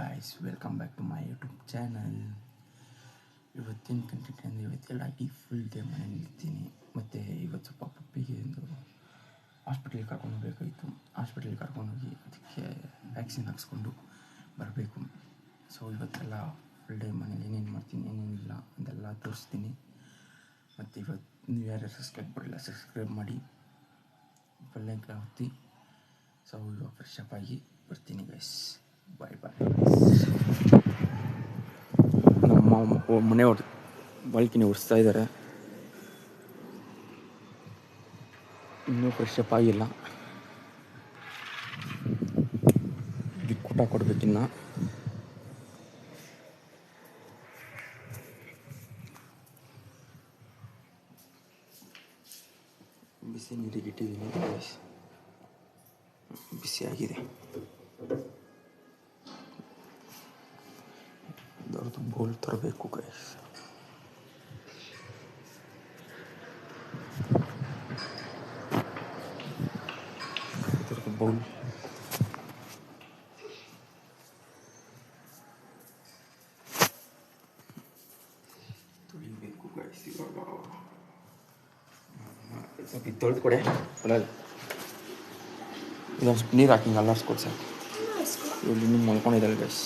Guys welcome back to my YouTube channel. ಇವತ್ತಿನ content ಅಂದರೆ ಇವತ್ತೆಲ್ಲ ಫುಲ್ ಡೇ ಮನೇಲಿ ಇರ್ತೀನಿ. ಮತ್ತು ಇವತ್ತು ಸ್ವಲ್ಪ ಪಪ್ಪಿಗೆ ಒಂದು ಹಾಸ್ಪಿಟ್ಲಿಗೆ ಕರ್ಕೊಂಡು ಹೋಗಬೇಕಾಗಿತ್ತು. ಹಾಸ್ಪಿಟ್ಲಿಗೆ ಕರ್ಕೊಂಡೋಗಿ ಅದಕ್ಕೆ ವ್ಯಾಕ್ಸಿನ್ ಹಾಕ್ಸ್ಕೊಂಡು ಬರಬೇಕು. ಸೊ ಇವತ್ತೆಲ್ಲ ಫುಲ್ ಡೇ ಮನೇಲಿ ಏನೇನು ಮಾಡ್ತೀನಿ ಏನೇನಿಲ್ಲ ಅದೆಲ್ಲ ತೋರಿಸ್ತೀನಿ. ಮತ್ತು ಇವತ್ತು ನೀವು ಯಾರು ಸಬ್ಸ್ಕ್ರೈಬ್ ಮಾಡಿ ಬೆಲ್ಲೈಕ ಒತ್ತಿ. ಸೊ ಇವಾಗ ಫ್ರೆಶ್ ಅಪ್ ಆಗಿ ಬರ್ತೀನಿ ಗೈಸ್. ಬಾಯ್. ನಮ್ಮ ಮನೆಯವ್ರು ಬಾಲ್ಕಿನಿ ಒರೆಸ್ತಾ ಇದ್ದಾರೆ. ಇನ್ನೂ ಫ್ರೆಶ್ ಅಪ್ ಆಗಿಲ್ಲ. ಊಟ ಕೊಡ್ಬೇಕಿನ್ನ. ಬಿಸಿ ನೀರಿಗೆ ಇಟ್ಟಿದ್ದೀನಿ ಗೈಸ್. ಬಿಸಿಯಾಗಿದೆ. ದೊಡ್ಡದು ಬೌಲ್ ತರಬೇಕು ಗೈಸ್. ಇದರದ್ದು ಬೌಲ್ ತೊಳಿಬೇಕು ಗೈಸ್. ಇವಾಗ ಸ್ವಲ್ಪ ಇದು ತೊಳೆದು ಕೊಡೆ ಒಳಗೆ. ಇದೊಂದು ಸ್ವಲ್ಪ ನೀರು ಹಾಕಿ ಅಲ್ಲಾಡ್ಸ್ಕೊಡಿ ಸರ್. ಇಲ್ಲಿ ನಿಮ್ಮ ಮಲ್ಕೊಂಡಿದ್ದಾರೆ ಗೈಸ್.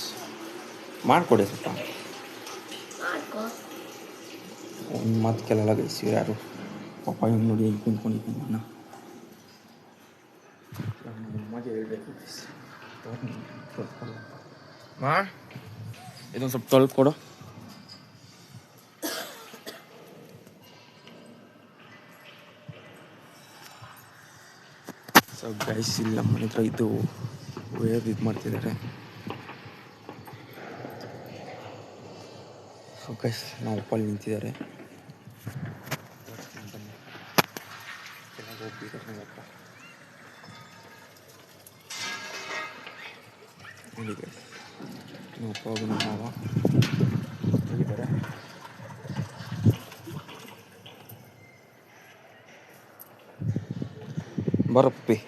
ಮಾಡಿಕೊಡಿ ಸ್ವಲ್ಪ. ಒಂದು ಮಾತು ಕೇಳಲ್ಲ ಗೈಸ್ ಇವ್ರು ಯಾರು. ಪಾಪ ಇವ್ನು ನೋಡಿ ಹೆಂಗೆ ಕುಂತ್ಕೊಂಡಿದ್ದೀನಿ ನಾನು. ಅಮ್ಮಗೆ ಹೇಳ್ಬೇಕು ಗೈಸ್. ಇದೊಂದು ಸ್ವಲ್ಪ ತೊಳೆದು ಕೊಡು. ಸೊ ಗೈಸ್ ಇಲ್ಲಿ ನಮ್ಮ ಮನೆ ಹತ್ರ ಇದು ವಯರ್ ಇದು ಮಾಡ್ತಿದ್ದಾರೆ. ಸೊ ಗೈಸ್ ನಾವು ಅಪ್ಪಲ್ಲಿ ನಿಂತಿದ್ದಾರೆ. ಕೆಳಗೆ ಹೋಗ್ತಿದ್ದಾರೆ ನಮ್ಮಪ್ಪ. ನೋಡಿ ಗೈಸ್ ನಮ್ಮಪ್ಪ ಹೋಗಿ ನಮ್ಮ ಮಾವ ಹೋಗಿದ್ದಾರೆ. ಬರಪ್ಪಿ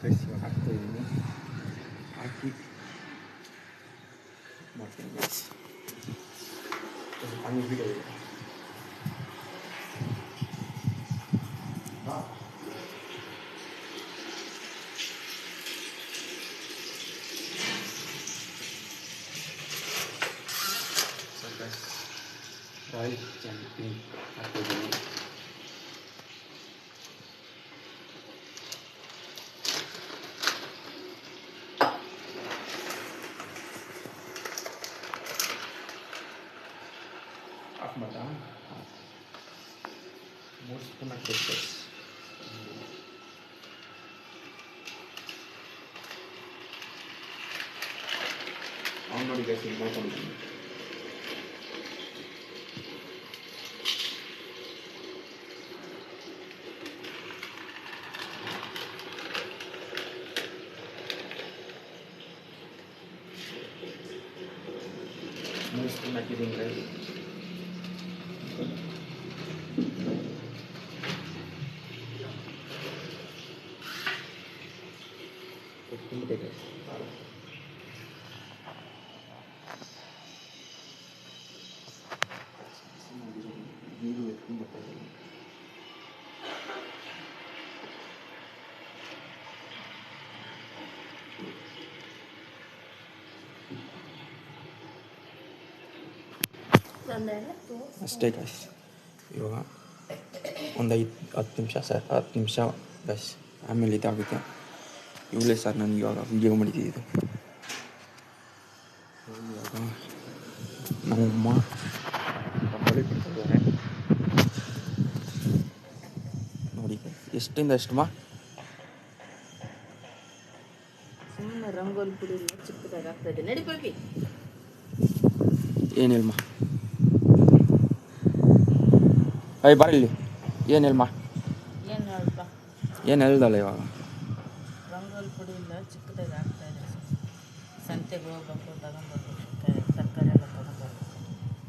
ಗೈಸ್ ಇವಾಗ ಹಾಕ್ತಾ ಇದ್ದೀನಿ. ಹಾಕಿ ಮಾಡ್ತೀನಿ ಗೈಸ್. ಹಂಗೆ ವಿಡಿಯೋ ಇದೆ. ಸೊ ಗೈಸ್ ರಾಯಲ್ ಚಾಂಪಿಯನ್ ಹಾಕ್ತಿದ್ದೀನಿ. ಆಫ್ ಮಾಡ 3 ಸ್ಪೂನ್ ಹಾಕ್ಬೇಕು ಗೈಸ್. ಅವ್ನು ನೋಡಿ ಗೈಸ್ ಹಿಂಗೆ ಮಾಡ್ಕೊಂಡಿದ್ದೀನಿ. ಸ್ಪೂನ್ ಹಾಕಿದ್ದೀನಿ ಗೈಸ್. ಎತ್ಕೊಂಡ್ಬಿಟ್ಟೆ ಗೈಸ್. ನೀರು ಎತ್ಕೊಂಡ್ಬಿಟ್ಟೆ. ಅಷ್ಟೇ ಗೈಸ್. ಇವಾಗ ಒಂದು 10 ನಿಮಿಷ ಸರ್, 10 ನಿಮಿಷ ಗೈಸ್. ಆಮೇಲೆ ಇದಾಗುತ್ತೆ. ಇವಳೇ ಸರ್ ನನಗೆ ಇವಾಗ ವೀಡಿಯೋ ಮಾಡಿದ್ದು. ಇವಾಗ ನಮ್ಮಮ್ಮ ರಂಗೋಲಿ ಬಿಡ್ತಿದ್ದಾರೆ ನೋಡಿ. ಎಷ್ಟಿಂದ ಎಷ್ಟಮ್ಮ? ಸುಮ್ಮನೆ ರಂಗೋಲಿ ಬಿಡಿ ಚಿಕ್ಕದಾಗಿ ಆಗ್ತಾ ಇದೆ. ನಡಿ ಪಪ್ಪಿ. ಏನಿಲ್ಲಮ್ಮ. ಅಯ್ಯ ಬರಲಿ. ಏನಿಲ್ಲಮ್ಮ. ಏನು ಹೇಳಪ್ಪ? ಏನು ಹೇಳ್ದಲ್ಲ ಇವಾಗ. ರಂಗೋಲಿ ಪುಡಿ ಇಲ್ಲ, ಚಿಕ್ಕದಾಗಿ ಆಗ್ತಾ ಇದೆ. ಸಂತೆಗೆ ಹೋಗ್ಬೇಕು, ತಗೊಂಡ್ಬರ್ಬೇಕು, ತರಕಾರಿ ಎಲ್ಲ ತಗೊಂಡ್ಬರ್ಬೇಕು.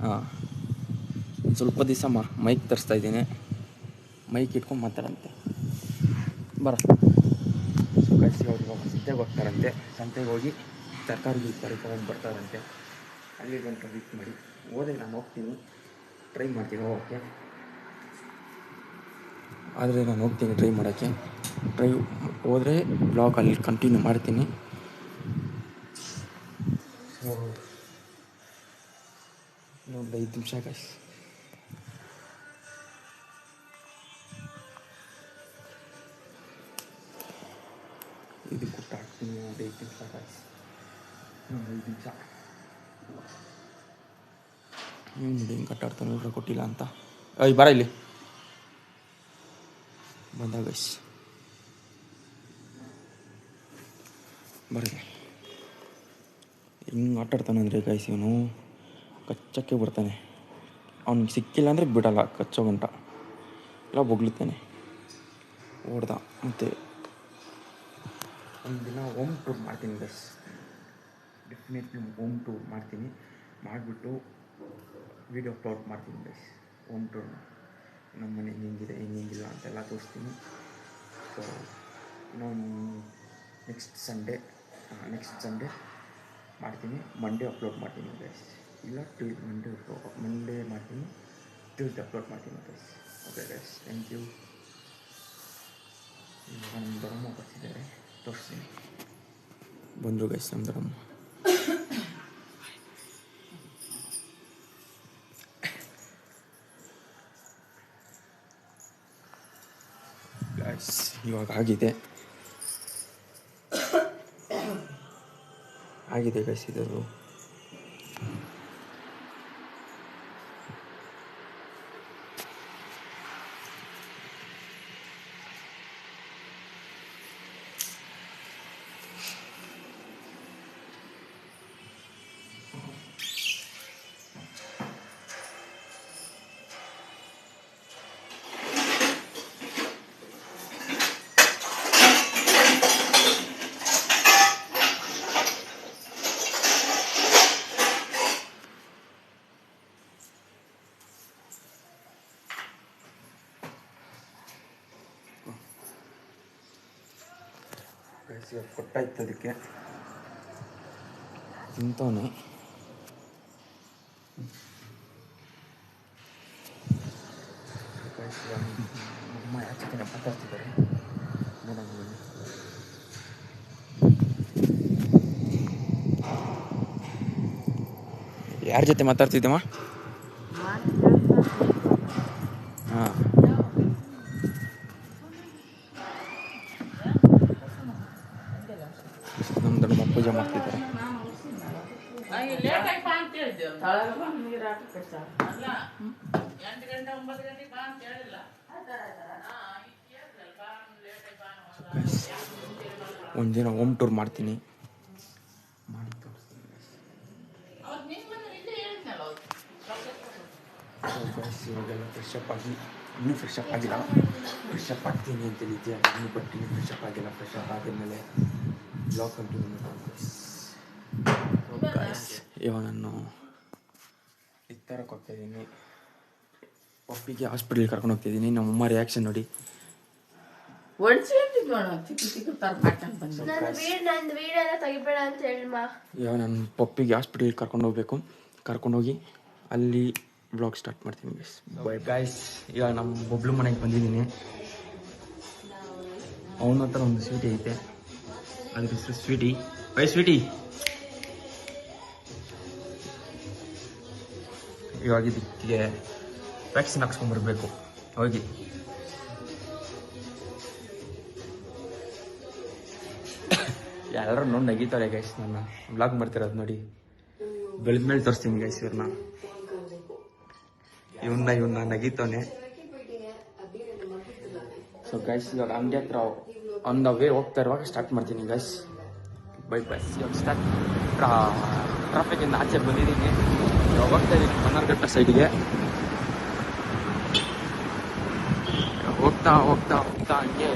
ಹಾಂ ಸ್ವಲ್ಪ ದಿವಸ ಮೈಕ್ ತರಿಸ್ತಾ ಇದ್ದೀನಿ. ಮೈಕ್ ಇಟ್ಕೊಂಡು ಮಾತಾಡಂತೆ ಬರ. ಸೊ ಗೈಸ್ ಇವಾಗ ಸಂತೆಗೆ ಹೋಗ್ತಾರಂತೆ. ಸಂತೆಗೆ ಹೋಗಿ ತರಕಾರಿ ತಗೊಂಡು ಬರ್ತಾರಂತೆ. ಅಲ್ಲಿ ಗಂಟ ವೇಟ್ ಮಾಡಿ ಹೋದರೆ ನಾನು ಹೋಗ್ತೀನಿ, ಟ್ರೈ ಮಾಡ್ತೀನಿ ಹೋಗೋಕ್ಕೆ. ಆದರೆ ನಾನು ಹೋಗ್ತೀನಿ ಟ್ರೈ ಮಾಡೋಕ್ಕೆ. ಹೋದರೆ ಬ್ಲಾಗ್ ಅಲ್ಲಿ ಕಂಟಿನ್ಯೂ ಮಾಡ್ತೀನಿ. ಸೊ ಇನ್ನೊಂದು 5 ನಿಮಿಷ ಗೈಸ್. ಇದು ಕೊಟ್ಟು ಹಾಕ್ತೀನಿ. ಒಂದು 5 ನಿಮಿಷ ಗೈಸ್, ಇನ್ನೊಂದು 5 ನಿಮಿಷ. ನೋಡಿ ಹಿಂಗೆ ಕಟ್ಟಾಡ್ತಾನೆ, ಊಟ ಕೊಟ್ಟಿಲ್ಲ ಅಂತ. ಬರ ಇಲ್ಲಿ ಬಂದ ಗೈಸ್, ಬರಲಿ. ಹಿಂಗೆ ಆಟಾಡ್ತಾನೆ ಅಂದರೆ ಗೈಸ್ ಇವನು ಕಚ್ಚಕ್ಕೆ ಬರ್ತಾನೆ. ಅವ್ನಿಗೆ ಸಿಕ್ಕಿಲ್ಲ ಅಂದರೆ ಬಿಡಲ್ಲ, ಕಚ್ಚೋ ಗಂಟ ಎಲ್ಲ ಬೊಗ್ಳುತ್ತಾನೆ. ಓಡ್ದ. ಮತ್ತು ಒಂದು ದಿನ ಹೋಮ್ ಟೂರ್ ಮಾಡ್ತೀನಿ ಗೈಸ್, ಡೆಫಿನೆಟ್ಲಿ ಹೋಮ್ ಟೂರ್ ಮಾಡ್ತೀನಿ. ಮಾಡಿಬಿಟ್ಟು ವೀಡಿಯೋ ಅಪ್ಲೋಡ್ ಮಾಡ್ತೀನಿ ಗೈಸ್. ಹೋಮ್ ಟೂರ್ನ ನಮ್ಮ ಮನೆ ಹೆಂಗಿದೆ ಹೆಂಗಿಲ್ಲ ಅಂತೆಲ್ಲ ತೋರಿಸ್ತೀನಿ. ಸೊ ನಾನು ನೆಕ್ಸ್ಟ್ ಸಂಡೇ ಮಾಡ್ತೀನಿ. ಮಂಡೇ ಅಪ್ಲೋಡ್ ಮಾಡ್ತೀನಿ ಗೈಸ್. ಇಲ್ಲ ಮಂಡೇ ಮಾಡ್ತೀನಿ, ಟ್ಯೂಸ್ಡೇ ಅಪ್ಲೋಡ್ ಮಾಡ್ತೀನಿ guys. Okay guys, thank you. ಇವಾಗ ನಮ್ಮ ದೊಡ್ಡಮ್ಮ ಬರ್ತಿದ್ದಾರೆ, ತೋರಿಸ್ತೀನಿ. ಬಂದರು ಗೈಸ್ ನಮ್ಮ ದೊಡ್ಡಮ್ಮ. ಗೈಸ್ ಇವಾಗ ಆಗಿದೆ ಗೈಸ್ ಇದರದು. ಕೊಟ್ಟಾಯ್ತು ಅದಕ್ಕೆ ತಿಂತವನೆ. ಅಮ್ಮ ಯಾಕೆ ಜೊತೆ ಮಾತಾಡ್ತಿದ್ದಾರೆ ನೋಡೋಣ. ಯಾರ ಜೊತೆ ಮಾತಾಡ್ತಿದ್ದಮ್ಮ? ಹಾಂ, ನಮ್ಮ ದೊಡ್ಡಮ್ಮ ಪೂಜೆ ಮಾಡ್ತಿದ್ದಾರೆ. ಒಂದಿನ ಹೋಮ್ ಟೂರ್ ಮಾಡ್ತೀನಿ, ಮಾಡಿ ತೋರಿಸ್ತೀನಿ. ಇವಾಗೆಲ್ಲ ಫ್ರೆಶಪ್ ಆಗಿ, ಇನ್ನೂ ಫ್ರೆಶಪ್ ಆಗಿಲ್ಲ, ಫ್ರೆಶಪ್ ಆಗ್ತೀನಿ ಅಂತ ಹೇಳಿದ್ದೆ. ಇನ್ನೂ ಬರ್ತೀನಿ, ಫ್ರೆಶಪ್ ಆಗಿಲ್ಲ. ಫ್ರೆಶಪ್ ಆಗಿದ್ಮೇಲೆ ಬ್ಲಾಗ್ ಕಂಟಿನ್ಯೂ ಮಾಡ್ತೀನಿ. ಇವಾಗ ನಾನು ಇತ್ತರಕ್ಕೆ ಹೋಗ್ತಾಯಿದ್ದೀನಿ, ಪಪ್ಪಿಗೆ ಹಾಸ್ಪಿಟಲ್ಗೆ ಕರ್ಕೊಂಡು ಹೋಗ್ತಾಯಿದ್ದೀನಿ. ನಮ್ಮಮ್ಮ ರಿಯಾಕ್ಷನ್ ನೋಡಿ. ಇವಾಗ ನಾನು ಪಪ್ಪಿಗೆ ಹಾಸ್ಪಿಟಲ್ಗೆ ಕರ್ಕೊಂಡು ಹೋಗ್ಬೇಕು. ಕರ್ಕೊಂಡೋಗಿ ಅಲ್ಲಿ ಬ್ಲಾಗ್ ಸ್ಟಾರ್ಟ್ ಮಾಡ್ತೀನಿ ಗೈಸ್. Bye guys. ಇವಾಗ ನಮ್ಮ ಬಬ್ಲು ಮನೆಗೆ ಬಂದಿದ್ದೀನಿ. ಅವನ ಹತ್ರ ಒಂದು ಸ್ವೀಟಿ ಐತೆ, ಅದ್ರ ಹೆಸರು ಸ್ವೀಟಿ. By Sweety. ಇವಾಗ ಇದಕ್ಕೆ ವ್ಯಾಕ್ಸಿನ್ ಹಾಕ್ಸ್ಕೊಂಡ್ಬರ್ಬೇಕು ಹೋಗಿ. ಎಲ್ಲರೂ ನೋಡಿ ನಗೀತಾರೆ ಗೈಸ್. ನನ್ನ ಬ್ಲಾಗ್ ಮಾಡ್ತಿರೋದು ನೋಡಿ. ಬೆಳೆದ ಮೇಲೆ ತೋರಿಸ್ತೀನಿ ಗೈಸ್ ಇವ್ರನ್ನ. ಇವನ್ನ ನಗೀತಾನೆ. ಸೊ ಗೈಸ್ ಇವಾಗ ಅಂಗಡಿ ಹತ್ರ ಆನ್ ದ ವೇ ಹೋಗ್ತಾ ಇರುವಾಗ ಸ್ಟಾರ್ಟ್ ಮಾಡ್ತೀನಿ ಗೈಸ್. Bye bye. ಇವಾಗ ಸ್ಟಾರ್ಟ್. ಟ್ರಾಫಿಕಿಂದ ಆಚೆ ಬಂದಿದ್ದೀನಿ. ಇವಾಗ ಹೋಗ್ತಾ ಇದ್ದೀನಿ ಬನ್ನರ್ಘಟ್ಟ ಸೈಡ್ಗೆ. ಹೋಗ್ತಾ ಹಂಗೆ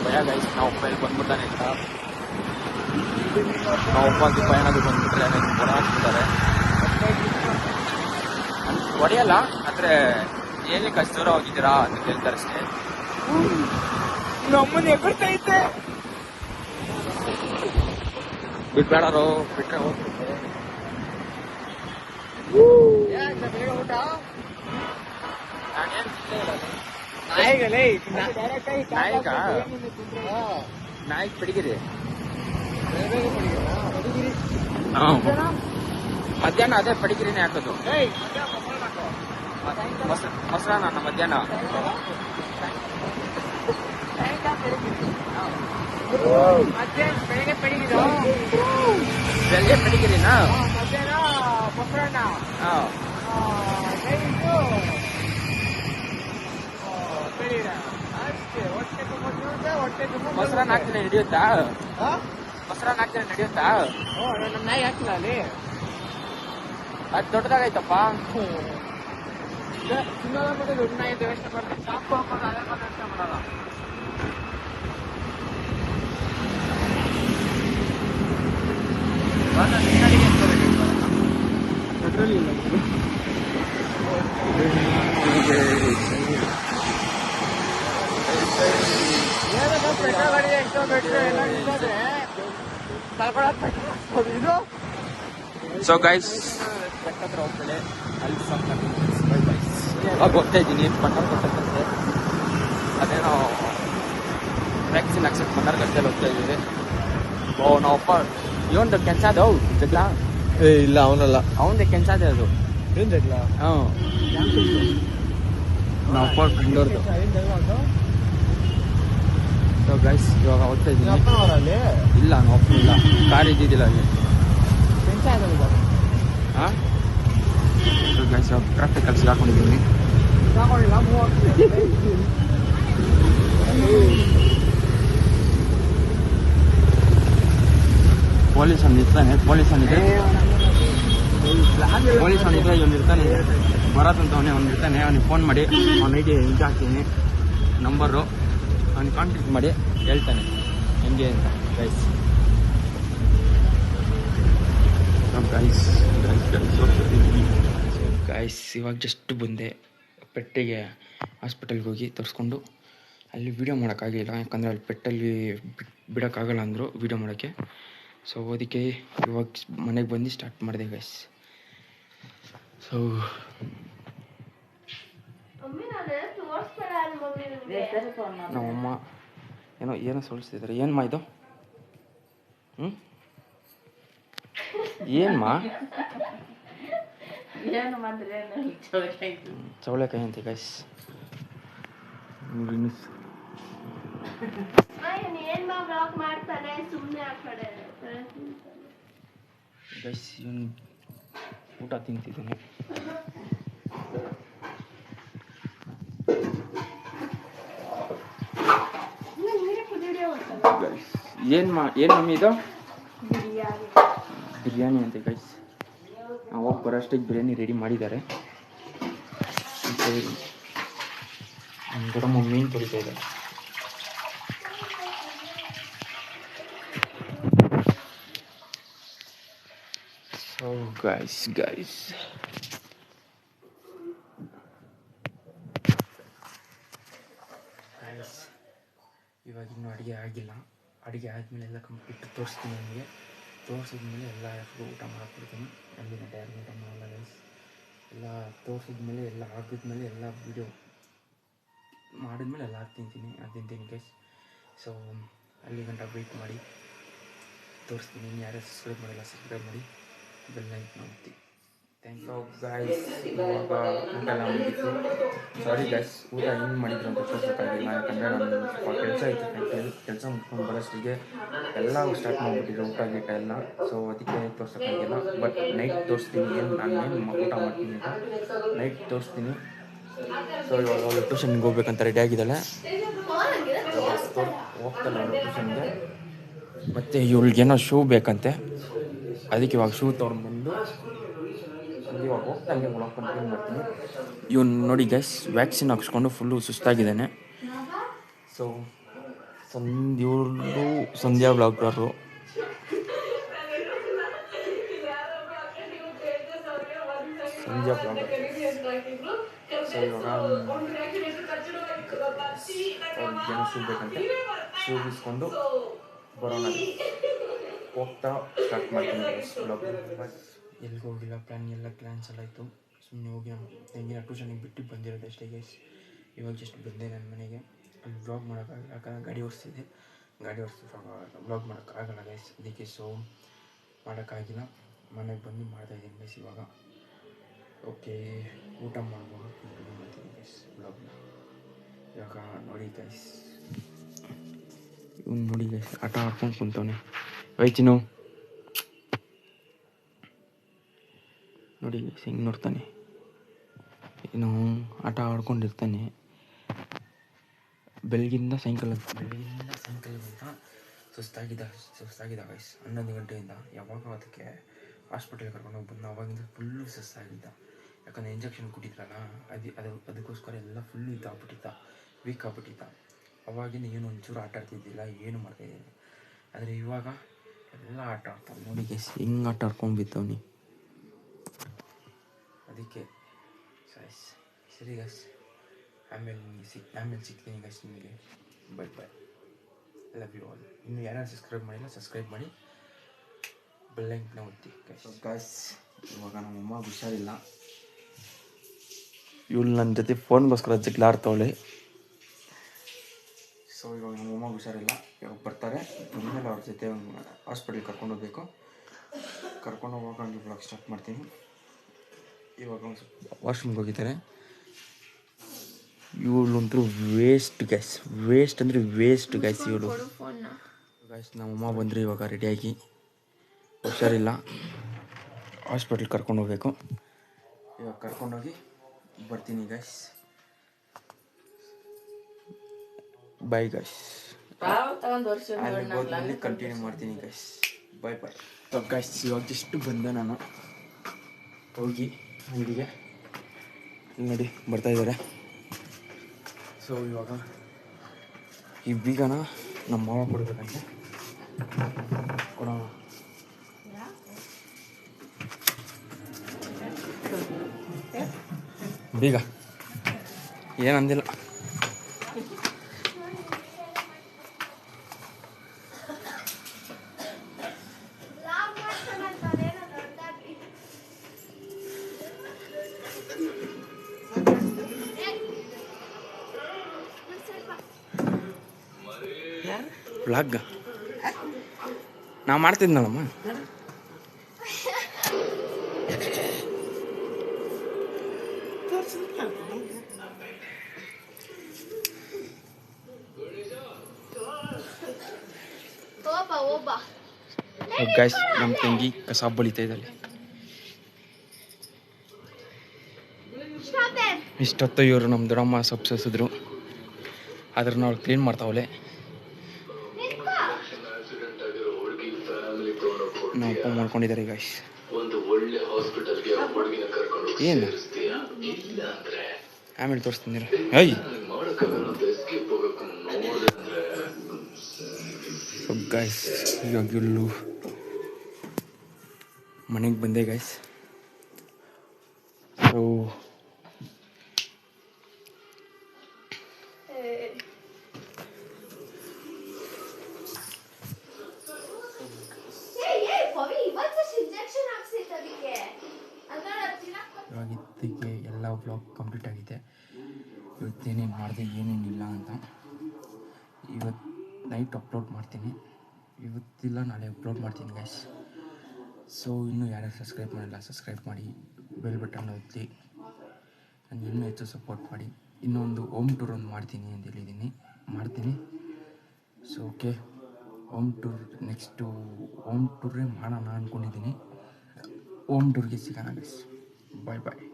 ಭಯ ಗೈಸ್ ನಾವಪ್ಪ ಇಲ್ಲಿ ಬಂದ್ಬಿಡ್ತಾನೆ ಅಂತ ನಾವಪ್ಪಾಗಿ ಏನಾದ್ರು ಬಂದ್ಬಿಟ್ರೆ ಹೊರ ಹಾಕ್ಬಿಡ್ತಾರೆ ಹೊಡೆಯಲ್ಲ ಆದರೆ ಏನಕ್ಕೆ ಅಷ್ಟು ದೂರ ಹೋಗಿದ್ದೀರಾ ಅಂತ ಕೇಳ್ತಾರೆ ಅಷ್ಟೇ ನಮ್ಮನ್ನ ಎಗರ್ತೈತೆ ಬಿಟ್ಬೇಡಾರೋ ಬಿಟ್ರೆ ಹೋಗ್ಬಿಡುತ್ತೆ ಊಟ ನಾಯಿಗೆ ಪಡಿಗಿರಿ ಮಧ್ಯಾಹ್ನ ಅದೇ ಪಡಿಗಿರಿನೇ ಹಾಕೋದು ಮೊಸರನ್ನ ಮಧ್ಯಾಹ್ನ ಬೆಳಗ್ಗೆ ಪಡಿಗಿರಿನಾ ಮೊಸರನ್ನ ಹಾಕ್ತೀನಿ ನಡೆಯುತ್ತಾ ಮೊಸರನ್ನ ಹಾಕ್ತೀನಿ ನಡೆಯುತ್ತಾ ನಮ್ಮ ನಾಯಿ ಹಾಕಿಲ್ಲ ಅಲ್ಲಿ ಅದು ದೊಡ್ಡದಾಗೈತಪ್ಪ ದೊಡ್ಡ ನಾಯಿ ವ್ಯವಸ್ಥೆ ಮಾಡ್ತೀನಿ ಸಾಕು ಹಾಕೋದು ಅದೇ ವ್ಯವಸ್ಥೆ ಮಾಡಲ್ಲ ಸೊ ಗೈಸ್ ಬೆಟ್ಟತ್ರ ಹೋಗ್ತೇನೆ ಅಲ್ಲಿ ಸ್ವಲ್ಪ ಹೋಗ್ತಾ ಇದ್ದೀನಿ ಬಂಡರ್ ಕೊಟ್ಟಂತೆ ಅದೇನೋ ವ್ಯಾಕ್ಸಿನ್ ಹಾಕ್ಸಕ್ಕೆ ಬಂಡರ್ ಗಂಟೆಲಿ ಹೋಗ್ತಾ ಇದ್ದೀವಿ ಓ ನಾವಪ್ಪ ಇವೊಂದು ಕೆಲಸ ಅದು ಜಗ್ಲ ಇಲ್ಲ ಅವನಲ್ಲ ಅವಂದೇ ಕೆಲಸ ಅದೇ ಅದು ಏನ್ ಜಗ್ಲ ನಾವಪ್ಪ ಫ್ರೆಂಡವ್ರದ್ದು ಸೊ ಗೈಸ್ ಇವಾಗ ಹೋಗ್ತಾ ಇದ್ದೀನಿ ಇಲ್ಲ ನಾವಪ್ಪ ಇಲ್ಲ ಕಾರ್ ಇದ್ದಿದ್ದಿಲ್ಲ ಅಲ್ಲಿ ಹಾಂ ಸೊ ಗೈಸ್ ಇವಾಗ ಟ್ರಾಫಿಕ್ ಅಲ್ಲಿ ಸಿಗಾಕೊಂಡಿದ್ದೀನಿ ಪೊಲೀಸ್ ಅವ್ನು ಇರ್ತಾನೆ ಪೊಲೀಸ್ ಅವನಿದ್ರೆ ಇವನು ಇರ್ತಾನೆ ಬರತ್ತಂತ ಅವ್ನು ಇರ್ತಾನೆ ಅವ್ನಿಗೆ ಫೋನ್ ಮಾಡಿ ಅವ್ನ ಐಡಿ ಇದು ಹಾಕ್ತೀನಿ ನಂಬರು ಅವ್ನಿಗೆ ಕಾಂಟ್ಯಾಕ್ಟ್ ಮಾಡಿ ಹೇಳ್ತಾನೆ ಹೆಂಗೆ ಅಂತ ಗೈಸ್ ಗೈಸ್ ಇವಾಗ ಜಸ್ಟ್ ಬಂದೆ ಪೆಟ್ಟಿಗೆ ಹಾಸ್ಪಿಟಲ್ಗೆ ಹೋಗಿ ತೋರಿಸ್ಕೊಂಡು ಅಲ್ಲಿ ವೀಡಿಯೋ ಮಾಡೋಕ್ಕಾಗಿಲ್ಲ ಯಾಕಂದರೆ ಅಲ್ಲಿ ಪೆಟ್ಟಲ್ಲಿ ಬಿಡೋಕ್ಕಾಗಲ್ಲ ಅಂದರು ವೀಡಿಯೋ ಮಾಡೋಕ್ಕೆ ಸೊ ಅದಕ್ಕೆ ಇವಾಗ ಮನೆಗೆ ಬಂದು ಸ್ಟಾರ್ಟ್ ಮಾಡಿದೆ ಗೈಸ್ ಸೊ ನಮ್ಮಮ್ಮ ಏನೋ ಸೋಲಿಸ್ತಿದ್ದಾರೆ ಏನಮ್ಮ ಇದು ಏನಮ್ಮ ಚೌಳೆಕಾಯಿ ಅಂತೆ ಗೈಸ್ ಗೈಸ್ ಇವನು ಊಟ ತಿಂತಿದ್ದಾನೆ ಏನು ಮಮ್ಮಿ ಇದು ಬಿರಿಯಾನಿ ಅಂತೆ ಗೈಸ್ ನಾವು ಹೋಗಿ ಬರೋಷ್ಟಕ್ಕೆ ಬಿರಿಯಾನಿ ರೆಡಿ ಮಾಡಿದ್ದಾರೆ ನಮ್ಮ ದೊಡ್ಡಮ್ಮ ಮೀನು ತೊಳಿತಾ ಇದ್ದಾರೆ ಸೊ ಗೈಸ್ ಇವಾಗ ಇನ್ನೂ ಅಡುಗೆ ಆಗಿಲ್ಲ ಅಡುಗೆ ಆದಮೇಲೆ ಎಲ್ಲ ಕಂಪ್ಲೀಟ್ ತೋರಿಸ್ತೀನಿ ನನಗೆ ತೋರಿಸಿದ್ಮೇಲೆ ಎಲ್ಲ ಊಟ ಮಾಡಕ್ಬಿಡ್ತೀನಿ ಅಲ್ಲಿನ ಯಾರು ಊಟ ಮಾಡಲ್ಲ ಗೈಸ್ ಎಲ್ಲ ತೋರಿಸಿದ್ಮೇಲೆ ಎಲ್ಲ ಆಗಿದ್ಮೇಲೆ ಎಲ್ಲ ವೀಡಿಯೋ ಮಾಡಿದ್ಮೇಲೆ ಎಲ್ಲ ತಿಂತೀನಿ ಗೈಸ್ ಸೊ ಅಲ್ಲಿ ಗಂಟ ವೆಯ್ಟ್ ಮಾಡಿ ತೋರಿಸ್ತೀನಿ ಯಾರು ಸಬ್ಸ್ಕ್ರೈಬ್ ಮಾಡಿಲ್ಲ ಸಬ್ಸ್ಕ್ರೈಬ್ ಮಾಡಿ ಬೆಲ್ ಲೈಕ್ ಮಾಡ್ತೀನಿ ಥ್ಯಾಂಕ್ ಯು ಗೈಸ್ ಇವಾಗ ಊಟ ಎಲ್ಲ ಮುಗಿತು ಸಾರಿ ಗೈಸ್ ಊಟ ಹೆಂಗೆ ಮಾಡಿದ್ರು ಅಂತ ತೋರಿಸೋಕ್ಕಾಗಿಲ್ಲ ಯಾಕಂದರೆ ನಾನು ಸ್ವಲ್ಪ ಕೆಲಸ ಇತ್ತು ಕೆಲಸ ಮುಟ್ಕೊಂಡು ಬರೋಷ್ಟಿಗೆ ಎಲ್ಲ ಸ್ಟಾರ್ಟ್ ಮಾಡಿಬಿಟ್ಟಿದ್ರು ಊಟ ಗೀಟ ಎಲ್ಲ ಸೊ ಅದಕ್ಕೆ ತೋರ್ಸೋಕ್ಕಾಗಿಲ್ಲ ಬಟ್ ನೈಟ್ ತೋರಿಸ್ತೀನಿ ನಾನು ಊಟ ಮಾಡ್ತೀನಿ ಅಂತ ನೈಟ್ ತೋರಿಸ್ತೀನಿ ಸೊ ಇವಾಗ ಅವಳು ಟ್ಯೂಷನ್ಗೆ ಹೋಗ್ಬೇಕಂತ ರೆಡಿ ಆಗಿದ್ದಾಳೆ ಹೋಗ್ತಾಳೆ ಅವಳು ಟ್ಯೂಷನ್ಗೆ ಮತ್ತು ಇವಳಿಗೇನೋ ಶೂ ಬೇಕಂತೆ ಅದಕ್ಕೆ ಇವಾಗ ಶೂ ತೊಗೊಂಡ್ಬಂದು ಇವಾಗ ಹೋಗ್ದಂಗೆ ಒಳಗೆ ಕಂಟಿನ್ಯೂ ಮಾಡ್ತೀನಿ. ಇವನು ನೋಡಿ ಗೈಸ್ ವ್ಯಾಕ್ಸಿನ್ ಹಾಕ್ಸ್ಕೊಂಡು ಫುಲ್ಲು ಸುಸ್ತಾಗಿದ್ದಾನೆ. ಸೊ ಇವರು ಸಂಧ್ಯಾ ಬ್ಲಾಗರು. ಸಂಧ್ಯಾ ಬ್ಲಾಗರ್. ಸೊ ಇವಾಗ ಅವ್ರಿಗೇನು ಶೂ ಬೇಕಂತೆ, ಶೂ ಇಸ್ಕೊಂಡು ಬರೋಣ ಹೋಗ್ತಾ ಸ್ಟಾರ್ಟ್ ಮಾಡ್ತೀನಿ ಬ್ಲಾಗ್. ಎಲ್ಲಿಗೆ ಹೋಗಿಲ್ಲ, ಎಲ್ಲ ಕ್ಯಾನ್ಸಲ್ ಆಯಿತು. ಸುಮ್ಮನೆ ಹೋಗಿ ನಮ್ಮ ತಂಗಿನ ಟ್ಯೂಷನಿಗೆ ಬಿಟ್ಟು ಬಂದಿರೋದು ಅಷ್ಟೇ ಗೈಸ್. ಇವಾಗ ಜಸ್ಟ್ ಬಂದೆ ನನ್ನ ಮನೆಗೆ. ಅಲ್ಲಿ ವ್ಲಾಗ್ ಮಾಡೋಕ್ಕಾಗಲ್ಲ, ಯಾಕಂದರೆ ಗಾಡಿ ಓಡಿಸ್ತಿದ್ದೆ. ಗಾಡಿ ವ್ಲಾಗ್ ಮಾಡೋಕ್ಕಾಗಲ್ಲ ಗೈಸ್, ಅದಕ್ಕೆ. ಸೊ ಮಾಡೋಕ್ಕಾಗಿಲ್ಲ, ಮನೆಗೆ ಬಂದು ಮಾಡ್ತಾಯಿದ್ದೀನಿ ಗೈಸ್ ಇವಾಗ. ಓಕೆ, ಊಟ ಮಾಡ್ಬೋದು, ಕಂಟಿನ್ಯೂ ಮಾಡ್ತೀನಿ ಗೈಸ್ ವ್ಲಾಗ್ನ. ಇವಾಗ ನೋಡಿ ಗೈಸ್, ಇವ್ನು ನೋಡಿ ಗೈಸ್ ಆಟ ಆಡ್ಕೊಂಡು ಕುಂತವನೆ. ವೈಚಿನು ನೋಡಿ ಗೈಸ್ ಹಿಂಗೆ ನೋಡ್ತಾನೆ, ಏನು ಆಟ ಆಡ್ಕೊಂಡಿರ್ತಾನೆ ಬೆಳಗಿಂದ ಸಾಯಂಕಾಲದಿಂದ. ಸುಸ್ತಾಗಿದ್ದ ಗೈಸ್ 11 ಗಂಟೆಯಿಂದ. ಯಾವಾಗ ಅದಕ್ಕೆ ಹಾಸ್ಪಿಟಲ್ಗೆ ಕರ್ಕೊಂಡೋಗಿ ಬಂದು ಅವಾಗಿಂದ ಫುಲ್ಲು ಸುಸ್ತಾಗಿದ್ದ. ಯಾಕಂದರೆ ಇಂಜೆಕ್ಷನ್ ಕೊಟ್ಟಿದ್ರಲ್ಲ, ಅದಕ್ಕೋಸ್ಕರ ಎಲ್ಲ ಫುಲ್ಲು ವೀಕ್ ಆಗ್ಬಿಟ್ಟಿದ್ದ. ಅವಾಗಿಂದ ಏನು ಒಂಚೂರು ಆಟ ಆಡ್ತಿದ್ದಿಲ್ಲ, ಏನು ಮಾಡ್ತಾಯಿದ್ದೀನಿ. ಆದರೆ ಇವಾಗ ಎಲ್ಲ ಆಟ ಆಡ್ತಾವೆ ನೋಡಿ ಗೈಸ್, ಹಿಂಗೆ ಆಟ ಆಡ್ಕೊಂಡು ಬಿತ್ತವನಿ. ಅದಕ್ಕೆ ಸರಿ ಗೈಸ್, ಆಮೇಲೆ ಸಿಗ್ತೀನಿ ಗೈಸ್ ನಿಮಗೆ. Bye love you all. ಇನ್ನು ಯಾರು ಸಬ್ಸ್ಕ್ರೈಬ್ ಮಾಡಿಲ್ಲ ಸಬ್ಸ್ಕ್ರೈಬ್ ಮಾಡಿ, ಬೆಲ್ಲೈಕನ್ನ ಒತ್ತಿ ಗೈಸ್. ಇವಾಗ ನಮ್ಮಮ್ಮ ಹುಷಾರಿಲ್ಲ, ಇವಳು ನನ್ನ ಜೊತೆ ಫೋನ್ಗೋಸ್ಕರ ಜಗ್ಲಾಡ್ತವಳೆ. ಸೊ ಇವಾಗ ನಮ್ಮಮ್ಮ ಹುಷಾರಿಲ್ಲ, ಇವಾಗ ಬರ್ತಾರೆ. ಬಂದಮೇಲೆ ಅವ್ರ ಜೊತೆ ಹಾಸ್ಪಿಟ್ಲಿಗೆ ಕರ್ಕೊಂಡೋಗ್ಬೇಕು. ಕರ್ಕೊಂಡೋಗುವಾಗ ಹಂಗೆ ಬ್ಲಾಗ್ ಸ್ಟಾರ್ಟ್ ಮಾಡ್ತೀನಿ. ಇವಾಗ ಒಂದು ಸ್ವಲ್ಪ ವಾಶ್ರೂಮ್ಗೆ ಹೋಗಿದ್ದಾರೆ. ಇವಳಂತೂ ವೇಸ್ಟ್ ಗೈಸ್ ಇವಳು. ಗೈಸ್ ನಮ್ಮಮ್ಮ ಬಂದರೆ ಇವಾಗ ರೆಡಿಯಾಗಿ, ಹುಷಾರಿಲ್ಲ, ಹಾಸ್ಪಿಟ್ಲಿಗೆ ಕರ್ಕೊಂಡು ಹೋಗ್ಬೇಕು. ಇವಾಗ ಕರ್ಕೊಂಡೋಗಿ ಬರ್ತೀನಿ ಗೈಸ್. ಬೈ ಗೈಸ್, ಅಲ್ಲಿ ಕಂಟಿನ್ಯೂ ಮಾಡ್ತೀನಿ ಗೈಸ್. Bye guys. ಇವಾಗ ಜಸ್ಟ್ ಬಂದೆ ನಾನು ಹೋಗಿ ಅಂಗಡಿಗೆ, ನೋಡಿ ಬರ್ತಾಯಿದ್ದಾರೆ. ಸೊ ಇವಾಗ ಈ ಬೀಗನ ನಮ್ಮ ಮಾವ ಕೊಡಬೇಕಂತೆ, ಕೊಡೋಣ. ಬೀಗ ಏನಂದಿಲ್ಲ. ವ್ಲಾಗ್ ನಾ ಮಾಡ್ತಿದ್ನಲ್ಲಮ್ಮ. ಗೈಸ್ ನಮ್ಮ ತಂಗಿ ಕಸ ಬಳಿತಾ ಇದ್ದಾಳೆ. ಇಷ್ಟೊತ್ತು ಇವರು ನಮ್ಮ ದೊಡ್ಡಮ್ಮ ಸಬ್ಸಿದ್ರು, ಅದ್ರನ್ನ ಅವ್ಳು ಕ್ಲೀನ್ ಮಾಡ್ತಾವಳೆ. ನಮ್ಮ ಅಪ್ಪ ಮಾಡ್ಕೊಂಡಿದ್ದಾರೆ ಗೈಸ್. ಏನು ಆಮೇಲೆ ತೋರಿಸ್ತೀನಿ. ಗೈಸ್ ಇವಾಗ ಇಲ್ಲು ಮನೆಗೆ ಬಂದೆ ಗೈಸ್. ಸೊ ಇವಾಗ ಇದಕ್ಕೆ ಎಲ್ಲ ವ್ಲಾಗ್ ಕಂಪ್ಲೀಟ್ ಆಗಿದೆ. ಇವತ್ತೇನೇನು ಮಾಡಿದೆ ಏನೇನಿಲ್ಲ ಅಂತ ಇವತ್ತು ನೈಟ್ ಅಪ್ಲೋಡ್ ಮಾಡ್ತೀನಿ. ಇವತ್ತಿಲ್ಲ ನಾಳೆ ಅಪ್ಲೋಡ್ ಮಾಡ್ತೀನಿ ಗೈಸ್. ಸೊ ಇನ್ನೂ ಯಾರ್ಯಾರು ಸಬ್ಸ್ಕ್ರೈಬ್ ಮಾಡಿಲ್ಲ ಸಬ್ಸ್ಕ್ರೈಬ್ ಮಾಡಿ, ಬೆಲ್ ಬಟನ್ ಒತ್ತಿ, ನನಗೆ ಇನ್ನೂ ಹೆಚ್ಚು ಸಪೋರ್ಟ್ ಮಾಡಿ. ಇನ್ನೊಂದು ಹೋಮ್ ಟೂರ್ ಒಂದು ಮಾಡ್ತೀನಿ ಅಂತ ಹೇಳಿದ್ದೀನಿ, ಮಾಡ್ತೀನಿ. So okay, home tour next home ಟೂರೇ ಮಾಡೋಣ ಅಂದ್ಕೊಂಡಿದ್ದೀನಿ. ಹೋಮ್ ಟೂರ್ಗೆ ಸಿಗೋಣ ಗೈಸ್. ಬಾಯ್ ಬಾಯ್.